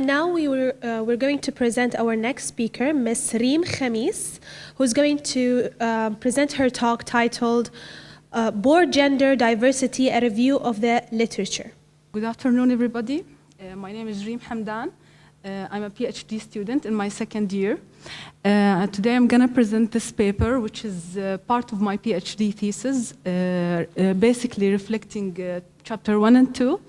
now we're going to present our next speaker, Ms. REEM KHAMIS, who's going to present her talk titled Board Gender Diversity, a Review of the Literature. Good afternoon, everybody. My name is REEM KHAMIS. I'm a PhD student in my second year. Today I'm going to present this paper, which is part of my PhD thesis, basically reflecting chapter 1 and 2.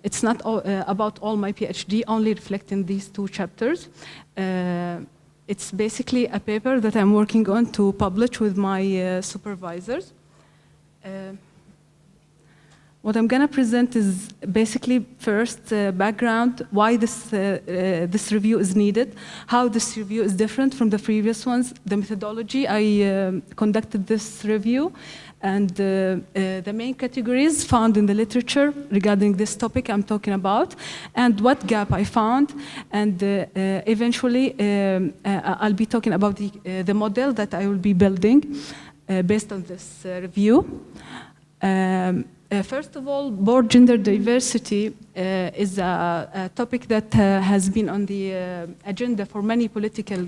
It's not about all my PhD, only reflecting these two chapters. It's basically a paper that I'm working on to publish with my supervisors. What I'm going to present is basically first background, why this review is needed, how this review is different from the previous ones, the methodology I conducted this review, and the main categories found in the literature regarding this topic I'm talking about, and what gap I found, and eventually I'll be talking about the model that I will be building based on this review. First of all, board gender diversity is a topic that has been on the agenda for many political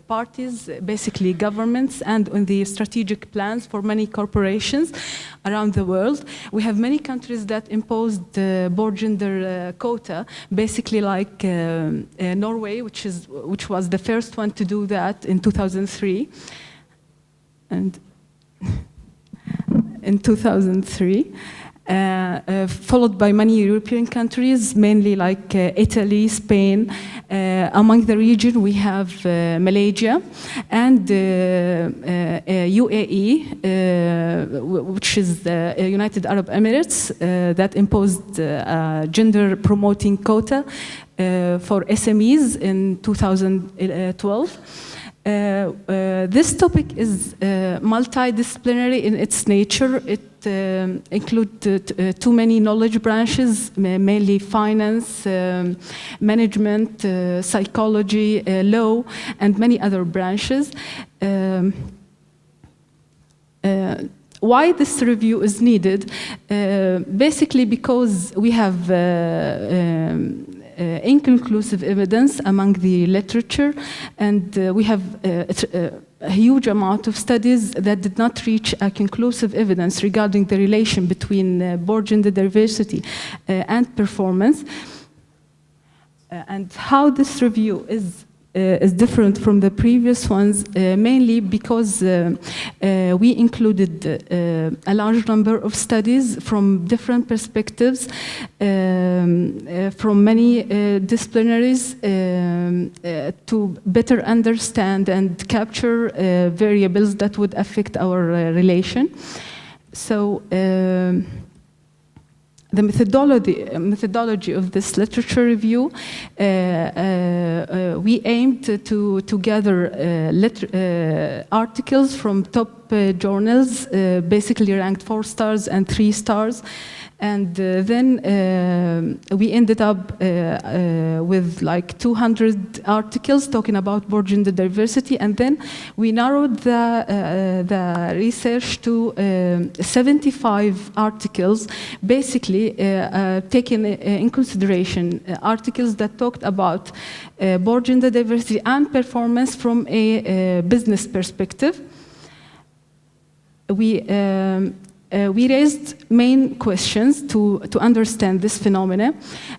parties, basically governments, and on the strategic plans for many corporations around the world. We have many countries that imposed the board gender quota, basically like Norway, which was the first one to do that in 2003. And in 2003, followed by many European countries, mainly like Italy, Spain. Among the region, we have Malaysia and UAE, which is the United Arab Emirates, that imposed a gender-promoting quota for SMEs in 2012. This topic is multidisciplinary in its nature. It includes too many knowledge branches, mainly finance, management, psychology, law, and many other branches. Why this review is needed? Basically because we have inconclusive evidence among the literature, and we have a huge amount of studies that did not reach a conclusive evidence regarding the relation between board gender diversity and performance. And how this review is different from the previous ones, mainly because we included a large number of studies from different perspectives, from many disciplinaries, to better understand and capture variables that would affect our relation. So the methodology of this literature review, we aimed to gather articles from top journals, basically ranked 4 stars and 3 stars. And then we ended up with like 200 articles talking about board gender diversity, and then we narrowed the research to 75 articles, basically taking in consideration articles that talked about board gender diversity and performance from a business perspective. We raised main questions to understand this phenomena,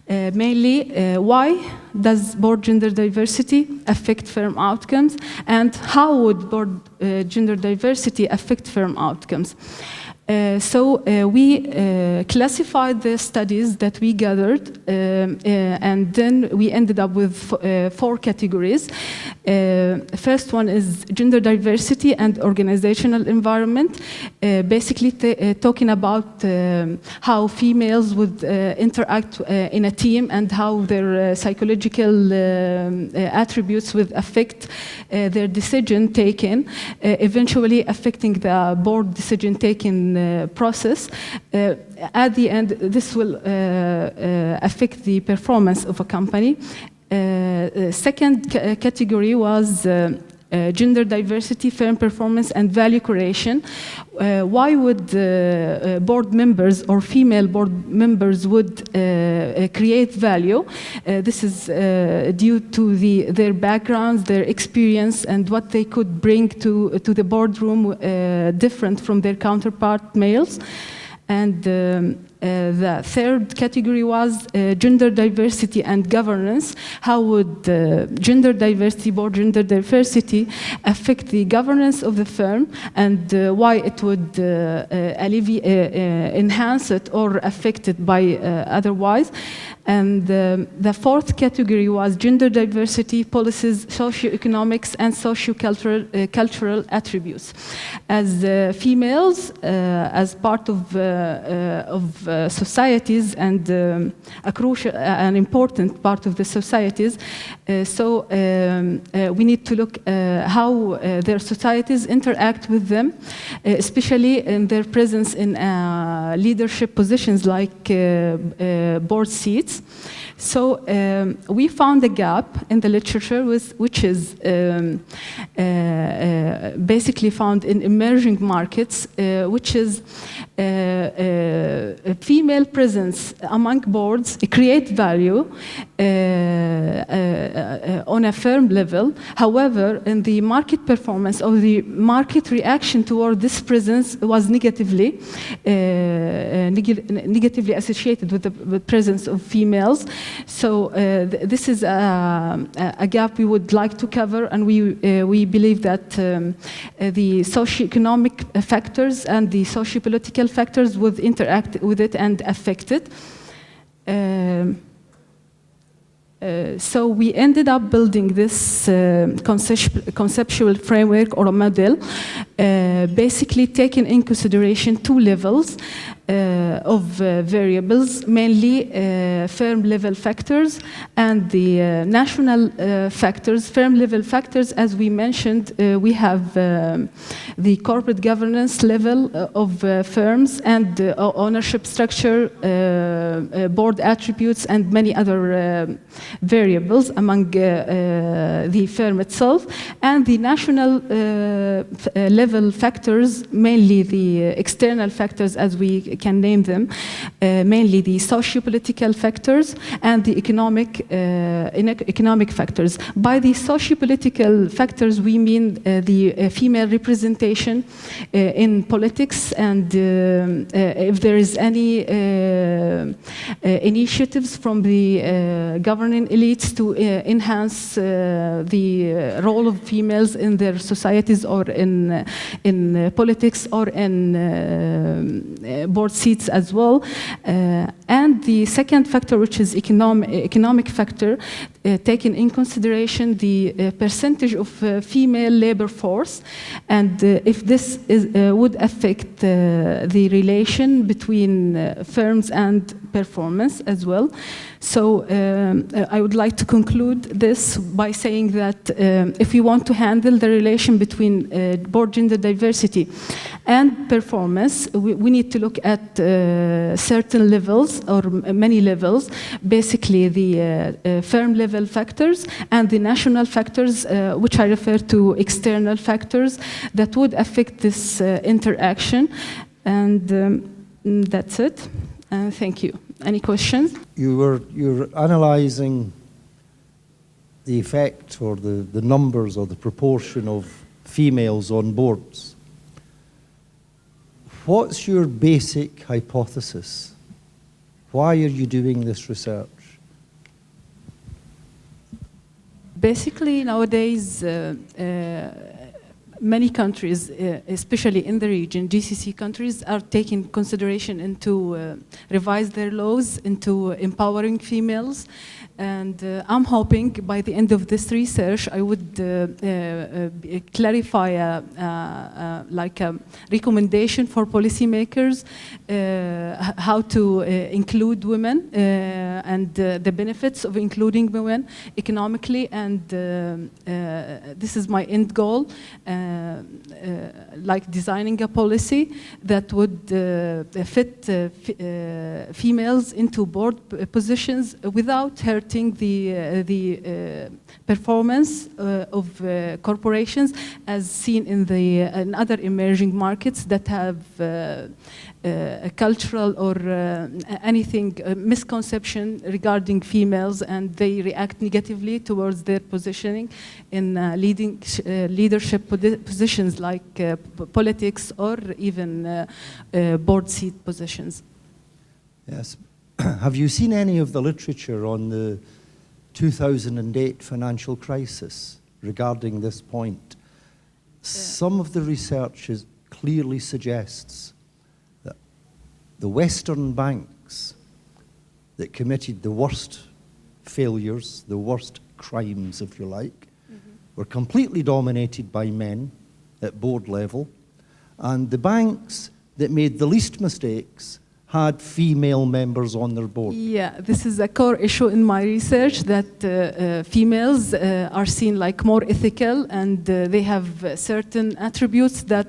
mainly why does board gender diversity affect firm outcomes, and how would board gender diversity affect firm outcomes. So we classified the studies that we gathered, and then we ended up with 4 categories. First one is gender diversity and organizational environment, basically talking about how females would interact in a team and how their psychological attributes would affect their decision taking, eventually affecting the board decision taking process. At the end, this will affect the performance of a company. Second category was gender diversity, firm performance, and value creation. Why would board members or female board members would create value? This is due to their backgrounds, their experience, and what they could bring to the boardroom different from their counterpart males. And the third category was gender diversity and governance. How would gender diversity, board gender diversity, affect the governance of the firm, and why it would enhance it or affect it by otherwise? And the fourth category was gender diversity, policies, socioeconomics, and cultural attributes. As females, as part of societies and an important part of the societies, so we need to look how their societies interact with them, especially in their presence in leadership positions like board seats. So we found a gap in the literature which is basically found in emerging markets, which is a female presence among boards create value on a firm level. However, in the market performance or the market reaction toward this presence was negatively associated with the presence of females. So this is a gap we would like to cover, and we believe that the socioeconomic factors and the sociopolitical factors would interact with it and affect it. So we ended up building this conceptual framework or a model, basically taking in consideration two levels of variables, mainly firm level factors and the national factors. Firm level factors, as we mentioned, we have the corporate governance level of firms and ownership structure, board attributes, and many other variables among the firm itself. And the national level factors, mainly the external factors, as we can name them, mainly the socio-political factors and the economic factors. By the socio-political factors, we mean the female representation in politics, and if there is any initiatives from the governing elites to enhance the role of females in their societies or in politics or in board seats as well. And the second factor, which is economic factor, taking in consideration the percentage of female labor force, and if this would affect the relation between firms and performance as well. So I would like to conclude this by saying that if we want to handle the relation between board gender diversity and performance, we need to look at certain levels or many levels, basically the firm level factors and the national factors, which I refer to external factors that would affect this interaction. And that's it. Thank you. Any questions? You're analysing the effect or the numbers or the proportion of females on boards. What's your basic hypothesis? Why are you doing this research? Basically, nowadays, many countries, especially in the region, GCC countries, are taking consideration into revise their laws into empowering females. And I'm hoping by the end of this research, I would clarify like a recommendation for policymakers how to include women and the benefits of including women economically. And this is my end goal. like designing a policy that would fit females into board positions without hurting the performance of corporations, as seen in other emerging markets that have a cultural or anything misconception regarding females, and they react negatively towards their positioning in leadership positions like politics or even board seat positions. Yes. Have you seen any of the literature on the 2008 financial crisis regarding this point? Some of the research clearly suggests that the Western banks that committed the worst failures, the worst crimes, if you like, were completely dominated by men at board level, and the banks that made the least mistakes had female members on their board. Yeah, this is a core issue in my research, that females are seen like more ethical, and they have certain attributes that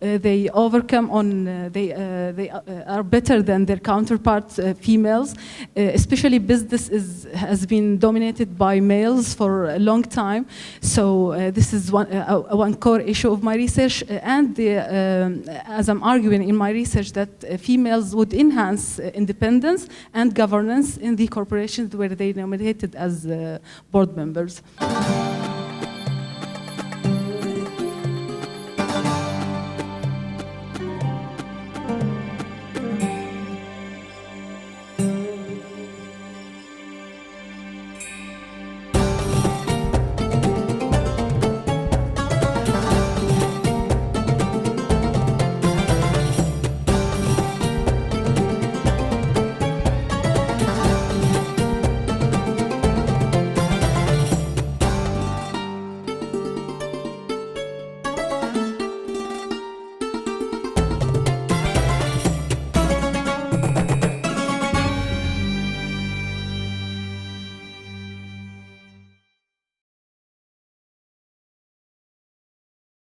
they overcome on, they are better than their counterparts, females. Especially business has been dominated by males for a long time. So this is one core issue of my research, and as I'm arguing in my research, that females would enhance independence and governance in the corporations where they nominated as board members.